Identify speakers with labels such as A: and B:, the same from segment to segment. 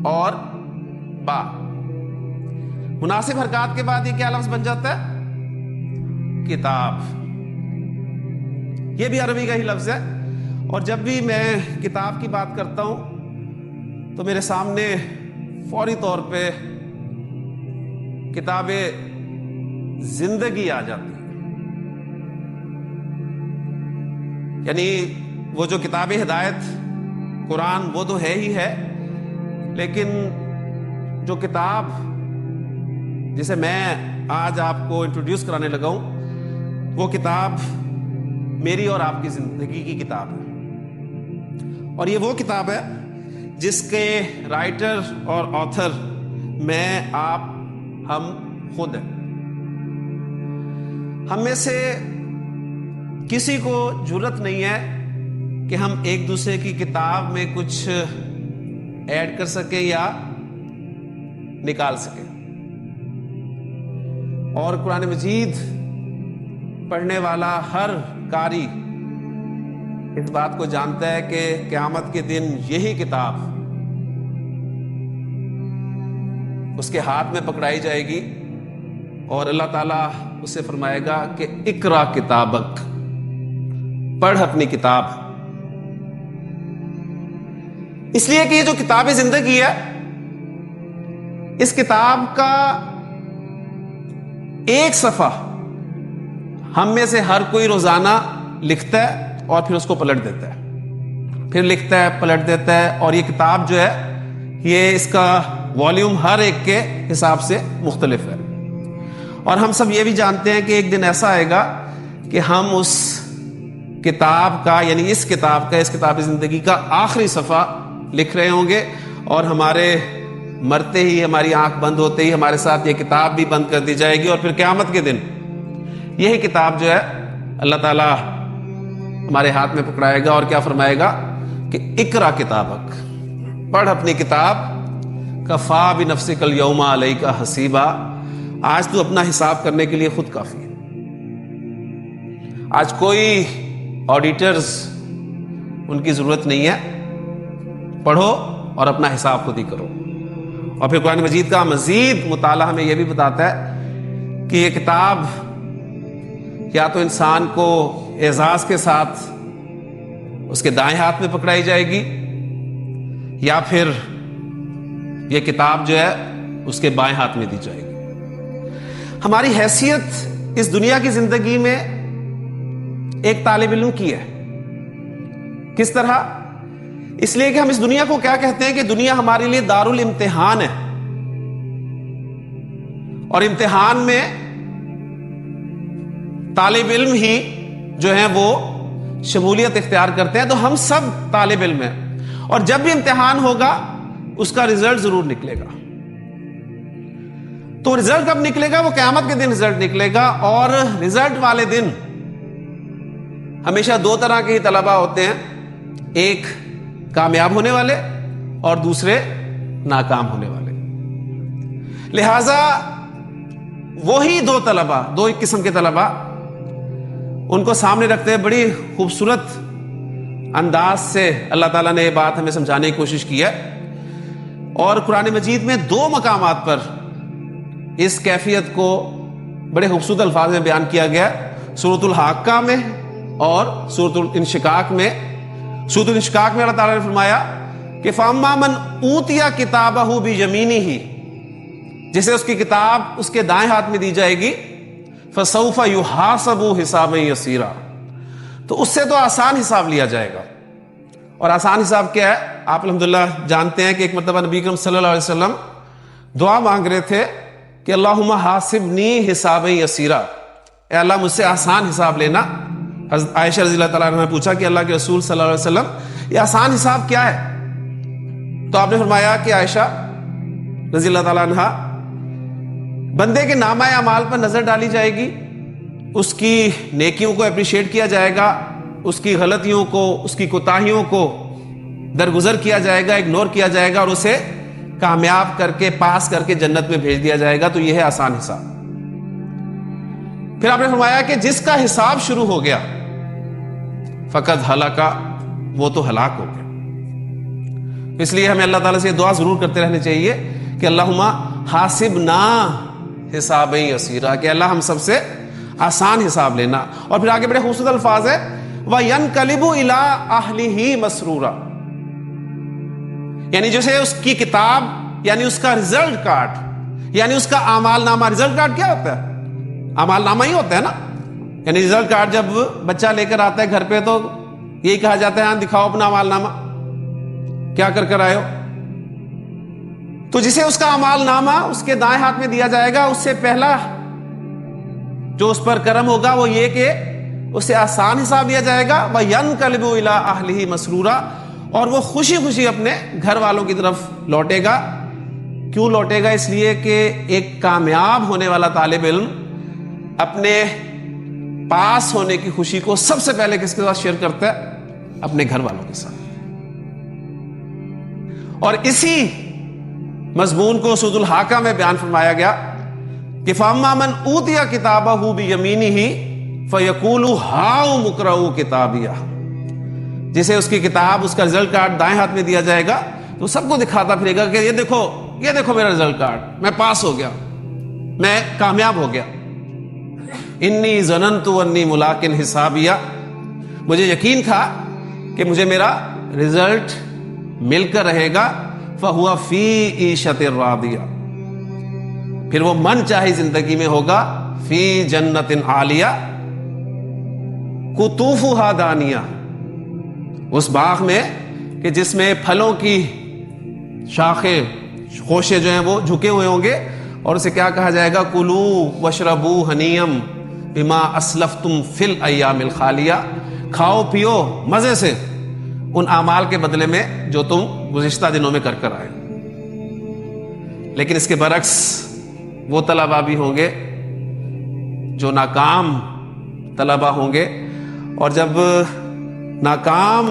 A: اور با. مناسب حرکات کے بعد یہ کیا لفظ بن جاتا ہے؟ کتاب. یہ بھی عربی کا ہی لفظ ہے. اور جب بھی میں کتاب کی بات کرتا ہوں تو میرے سامنے فوری طور پہ کتاب زندگی آ جاتی ہے. یعنی وہ جو کتاب ہدایت قرآن وہ تو ہے ہی ہے، لیکن جو کتاب جسے میں آج آپ کو انٹروڈیوس کرانے لگا ہوں وہ کتاب میری اور آپ کی زندگی کی کتاب ہے. اور یہ وہ کتاب ہے جس کے رائٹر اور آتھر میں، آپ، ہم خود ہیں. ہم میں سے کسی کو جرات نہیں ہے کہ ہم ایک دوسرے کی کتاب میں کچھ ایڈ کر سکیں یا نکال سکیں. اور قرآن مجید پڑھنے والا ہر قاری اس بات کو جانتا ہے کہ قیامت کے دن یہی کتاب اس کے ہاتھ میں پکڑائی جائے گی اور اللہ تعالیٰ اسے فرمائے گا کہ اقرا کتابک، پڑھ اپنی کتاب. اس لیے کہ یہ جو کتاب زندگی ہے، اس کتاب کا ایک صفحہ ہم میں سے ہر کوئی روزانہ لکھتا ہے اور پھر اس کو پلٹ دیتا ہے، پھر لکھتا ہے، پلٹ دیتا ہے. اور یہ کتاب جو ہے یہ اس کا والیوم ہر ایک کے حساب سے مختلف ہے. اور ہم سب یہ بھی جانتے ہیں کہ ایک دن ایسا آئے گا کہ ہم اس کتاب کا، یعنی اس کتاب زندگی کا آخری صفحہ لکھ رہے ہوں گے، اور ہمارے مرتے ہی، ہماری آنکھ بند ہوتے ہی ہمارے ساتھ یہ کتاب بھی بند کر دی جائے گی. اور پھر قیامت کے دن یہی کتاب جو ہے اللہ تعالیٰ ہمارے ہاتھ میں پکڑائے گا اور کیا فرمائے گا کہ اقرا کتابک، پڑھ اپنی کتاب، کفا بنفسک الیوم علیک حسیبا، آج تو اپنا حساب کرنے کے لیے خود کافی ہے. آج کوئی آڈیٹرز ان کی ضرورت نہیں ہے. پڑھو اور اپنا حساب خود ہی کرو. اور پھر قرآن مجید کا مزید مطالعہ ہمیں یہ بھی بتاتا ہے کہ یہ کتاب یا تو انسان کو اعزاز کے ساتھ اس کے دائیں ہاتھ میں پکڑائی جائے گی، یا پھر یہ کتاب جو ہے اس کے بائیں ہاتھ میں دی جائے گی. ہماری حیثیت اس دنیا کی زندگی میں ایک طالب علم کی ہے. کس طرح؟ اس لیے کہ ہم اس دنیا کو کیا کہتے ہیں کہ دنیا ہمارے لیے دار الامتحان ہے، اور امتحان میں طالب علم ہی جو ہیں وہ شمولیت اختیار کرتے ہیں. تو ہم سب طالب علم ہیں، اور جب بھی امتحان ہوگا اس کا رزلٹ ضرور نکلے گا. تو رزلٹ کب نکلے گا؟ وہ قیامت کے دن رزلٹ نکلے گا. اور رزلٹ والے دن ہمیشہ دو طرح کے ہی طلبہ ہوتے ہیں، ایک کامیاب ہونے والے اور دوسرے ناکام ہونے والے. لہذا وہی دو طلبہ، دو ایک قسم کے طلبہ، ان کو سامنے رکھتے ہیں بڑی خوبصورت انداز سے اللہ تعالیٰ نے یہ بات ہمیں سمجھانے کی کوشش کی ہے. اور قرآن مجید میں دو مقامات پر اس کیفیت کو بڑے خوبصورت الفاظ میں بیان کیا گیا، سورۃ الحاقہ میں اور سورۃ الانشقاق میں. سورۃ الانشقاق میں اللہ تعالیٰ نے فرمایا کہ فَأَمَّا مَنْ أُوتِيَ كِتَابَهُ بِيَمِينِهِ، جسے اس کی کتاب اس کے دائیں ہاتھ میں دی جائے گی، فَسَوْفَ يُحَاسَبُ حِسَابًا يَسِيرًا، تو اس سے تو آسان حساب لیا جائے گا. اور آسان حساب کیا ہے؟ آپ الحمدللہ جانتے ہیں کہ ایک مرتبہ نبی کریم صلی اللہ علیہ وسلم دعا مانگ رہے تھے کہ اللہم حاسبنی حسابا یسیرا، اے اللہ مجھ سے آسان حساب لینا. حضرت عائشہ رضی اللہ تعالیٰ عنہ نے پوچھا کہ اللہ کے رسول صلی اللہ علیہ وسلم یہ آسان حساب کیا ہے؟ تو آپ نے فرمایا کہ عائشہ رضی اللہ تعالیٰ عنہ، بندے کے نامہ اعمال پر نظر ڈالی جائے گی، اس کی نیکیوں کو اپریشیٹ کیا جائے گا، اس کی غلطیوں کو، اس کی کوتاہیوں کو درگزر کیا جائے گا، اگنور کیا جائے گا، اور اسے کامیاب کر کے، پاس کر کے جنت میں بھیج دیا جائے گا. تو یہ ہے آسان حساب. پھر آپ نے فرمایا کہ جس کا حساب شروع ہو گیا فقط ہلاکا، وہ تو ہلاک ہو گیا. اس لیے ہمیں اللہ تعالیٰ سے یہ دعا ضرور کرتے رہنے چاہیے کہ اللہم حاسبنا حسابا یسیرا، کہ اللہ ہم سب سے آسان حساب لینا. اور پھر آگے بڑے خوبصورت الفاظ ہے وَيَنْقَلِبُ إِلَىٰ أَهْلِهِ مَسْرُورًا، یعنی جیسے اس کی کتاب یعنی اس کا رزلٹ کارڈ یعنی اس کا اعمال نامہ. رزلٹ کارڈ کیا ہوتا ہے؟ اعمال نامہ ہی ہوتا ہے نا. یعنی رزلٹ کارڈ جب بچہ لے کر آتا ہے گھر پہ تو یہی کہا جاتا ہے ہاں دکھاؤ اپنا اعمال نامہ، کیا کر کر آئے ہو. تو جسے اس کا اعمال نامہ اس کے دائیں ہاتھ میں دیا جائے گا، اس سے پہلا جو اس پر کرم ہوگا وہ یہ کہ اس سے آسان حساب لیا جائے گا. وَيَنْقَلِبُ إِلَىٰ أَهْلِهِ مَسْرُورًا، اور وہ خوشی خوشی اپنے گھر والوں کی طرف لوٹے گا. کیوں لوٹے گا؟ اس لیے کہ ایک کامیاب ہونے والا طالب علم اپنے پاس ہونے کی خوشی کو سب سے پہلے کس کے ساتھ شیئر کرتا ہے؟ اپنے گھر والوں کے ساتھ. اور اسی مضمون کو سورۃ الحاقہ میں بیان فرمایا گیا کہ فَأَمَّا مَنْ أُوتِيَ كِتَابَهُ بِيَمِينِهِ فَيَقُولُ هَاؤُمُ اقْرَءُوا كِتَابِيَهْ، جسے اس کی کتاب اس کا رزلٹ کارڈ دائیں ہاتھ میں دیا جائے گا تو سب کو دکھاتا پھرے گا کہ یہ دیکھو میرا رزلٹ کارڈ، میں پاس ہو گیا، میں کامیاب ہو گیا. انی ظننت انی ملاق حسابیہ، مجھے یقین تھا کہ مجھے میرا رزلٹ مل کر رہے گا. فَهُوَ فِي عِيشَةٍ رَاضِيَةٍ، پھر وہ من چاہی زندگی میں ہوگا فی جنت عالیہ قطوفها دانیہ، اس باغ میں کہ جس میں پھلوں کی شاخیں خوشے جو ہیں وہ جھکے ہوئے ہوں گے، اور اسے کیا کہا جائے گا؟ کلوا واشربوا ہنیئا بما اسلفتم فی الایام الخالیہ، کھاؤ پیو مزے سے ان اعمال کے بدلے میں جو تم گزشتہ دنوں میں کر کر آئے. لیکن اس کے برعکس وہ طلبہ بھی ہوں گے جو ناکام طلبہ ہوں گے، اور جب ناکام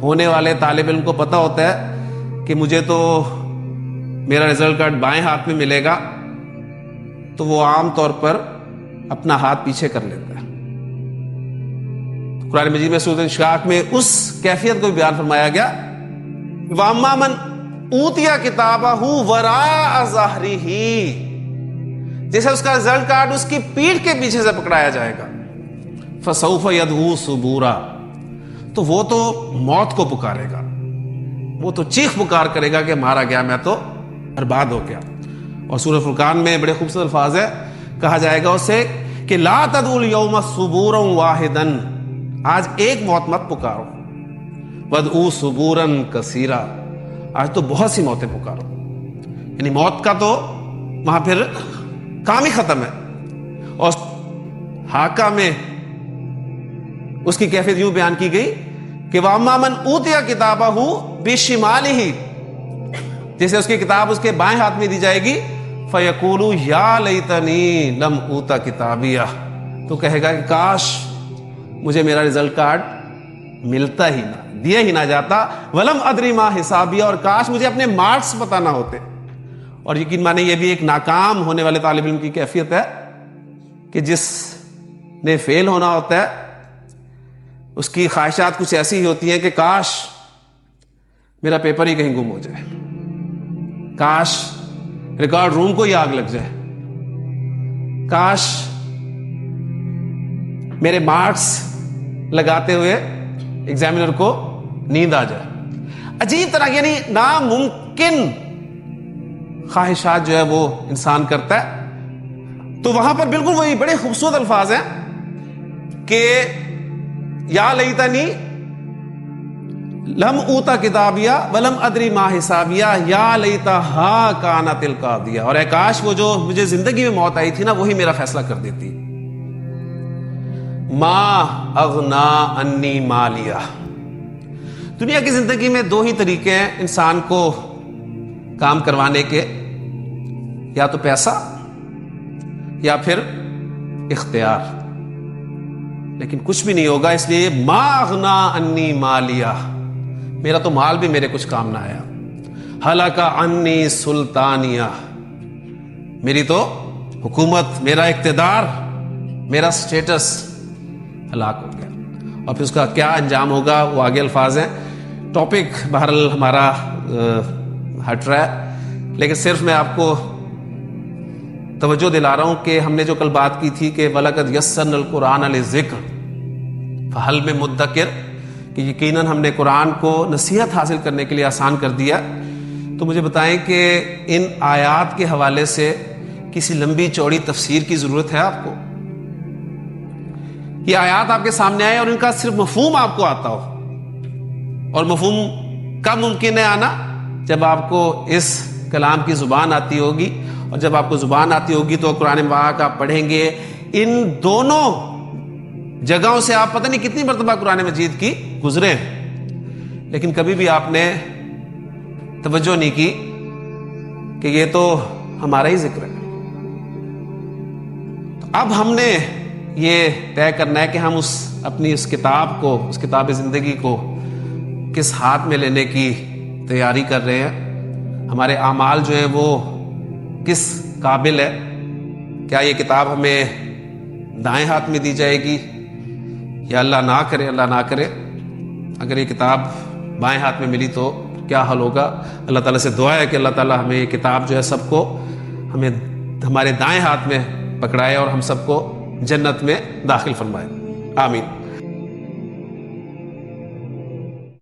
A: ہونے والے طالب علم کو پتہ ہوتا ہے کہ مجھے تو میرا رزلٹ کارڈ بائیں ہاتھ میں ملے گا، تو وہ عام طور پر اپنا ہاتھ پیچھے کر لیتا ہے. قرآن مجید میں سورۃ انشقاق میں اس کیفیت کو بیان فرمایا گیا وَأَمَّا مَنْ أُوتِيَ كِتَابَهُ وَرَاءَ ظَهْرِهِ، جیسے اس کا رزلٹ کارڈ اس کی پیٹھ کے پیچھے سے پکڑایا جائے گا. فَسَوْفَ يَدْعُو ثُبُورًا، تو وہ تو موت کو پکارے گا، وہ تو چیخ پکار کرے گا کہ مارا گیا، میں تو برباد ہو گیا. اور سورۃ فرقان میں بڑے خوبصورت الفاظ ہے، کہا جائے گا اسے کہ لا تدعوا اليوم ثبورا واحدا، آج ایک موت مت پکارو، وادعوا ثبورا کثیرا، آج تو بہت سی موتیں پکارو. یعنی موت کا تو وہاں پھر کام ہی ختم ہے. اور حاقہ میں اس کی کیفیت یوں بیان کی گئی کہ وَأَمَّا مَنْ أُوتِيَ كِتَابَهُ بِشِمَالِهِ، جیسے اس کی کتاب اس کے بائیں ہاتھ میں دی جائے گی فَيَقُولُ يَا لَيْتَنِي لَمْ أُوتَ كِتَابِيَهْ، تو کہے گا کہ کاش مجھے میرا رزلٹ کارڈ ملتا ہی نہ، دیا ہی نہ جاتا. وَلَمْ أَدْرِ مَا حِسَابِيَهْ، اور کاش مجھے اپنے مارکس پتہ نہ ہوتے. اور یقین مانے یہ بھی ایک ناکام ہونے والے طالب علم کی کیفیت ہے کہ جس نے فیل ہونا ہوتا ہے اس کی خواہشات کچھ ایسی ہی ہوتی ہیں کہ کاش میرا پیپر ہی کہیں گم ہو جائے، کاش ریکارڈ روم کو ہی آگ لگ جائے، کاش میرے مارکس لگاتے ہوئے ایگزامینر کو نیند آ جائے. عجیب طرح یعنی ناممکن خواہشات جو ہے وہ انسان کرتا ہے. تو وہاں پر بالکل وہی بڑے خوبصورت الفاظ ہیں کہ یا لیتنی لم اوتا کتابیہ ولم ادری ما حسابیہ یا لیتہا کانت القاضیہ، اور اے کاش وہ جو مجھے زندگی میں موت آئی تھی نا وہی میرا فیصلہ کر دیتی. ما اغنا انی مالیہ، دنیا کی زندگی میں دو ہی طریقے ہیں انسان کو کام کروانے کے، یا تو پیسہ یا پھر اختیار، لیکن کچھ بھی نہیں ہوگا. اس لیے ما اغنا انی مالیہ، میرا تو مال بھی میرے کچھ کام نہ آیا. ہلاک انی سلطانیہ، میری تو حکومت، میرا اقتدار، میرا سٹیٹس ہلاک ہو گیا. اور پھر اس کا کیا انجام ہوگا وہ آگے الفاظ ہیں ٹاپک بہرحال ہمارا ہٹ رہا ہے، لیکن صرف میں آپ کو توجہ دلا رہا ہوں کہ ہم نے جو کل بات کی تھی کہ وَلَقَدْ يَسَّرْنَا الْقُرْآنَ لِلذِّكْرِ فَهَلْ مِن مُدَّكِرٍ، کہ یقیناً ہم نے قرآن کو نصیحت حاصل کرنے کے لیے آسان کر دیا. تو مجھے بتائیں کہ ان آیات کے حوالے سے کسی لمبی چوڑی تفسیر کی ضرورت ہے آپ کو؟ یہ آیات آپ کے سامنے آئے اور ان کا صرف مفہوم آپ کو آتا ہو، اور مفہوم کب ممکن ہے آنا؟ جب آپ کو اس کلام کی زبان آتی ہوگی، اور جب آپ کو زبان آتی ہوگی تو قرآن پاک آپ پڑھیں گے. ان دونوں جگہوں سے آپ پتہ نہیں کتنی مرتبہ قرآن مجید کی گزرے ہیں، لیکن کبھی بھی آپ نے توجہ نہیں کی کہ یہ تو ہمارا ہی ذکر ہے. تو اب ہم نے یہ طے کرنا ہے کہ ہم اپنی اس کتاب کو، اس کتاب زندگی کو کس ہاتھ میں لینے کی تیاری کر رہے ہیں. ہمارے اعمال جو ہیں وہ کس قابل ہے؟ کیا یہ کتاب ہمیں دائیں ہاتھ میں دی جائے گی؟ یا اللہ نہ کرے، اللہ نہ کرے اگر یہ کتاب بائیں ہاتھ میں ملی تو کیا حل ہوگا؟ اللہ تعالیٰ سے دعا ہے کہ اللہ تعالیٰ ہمیں یہ کتاب جو ہے سب کو ہمیں ہمارے دائیں ہاتھ میں پکڑائے اور ہم سب کو جنت میں داخل فرمائے. آمین.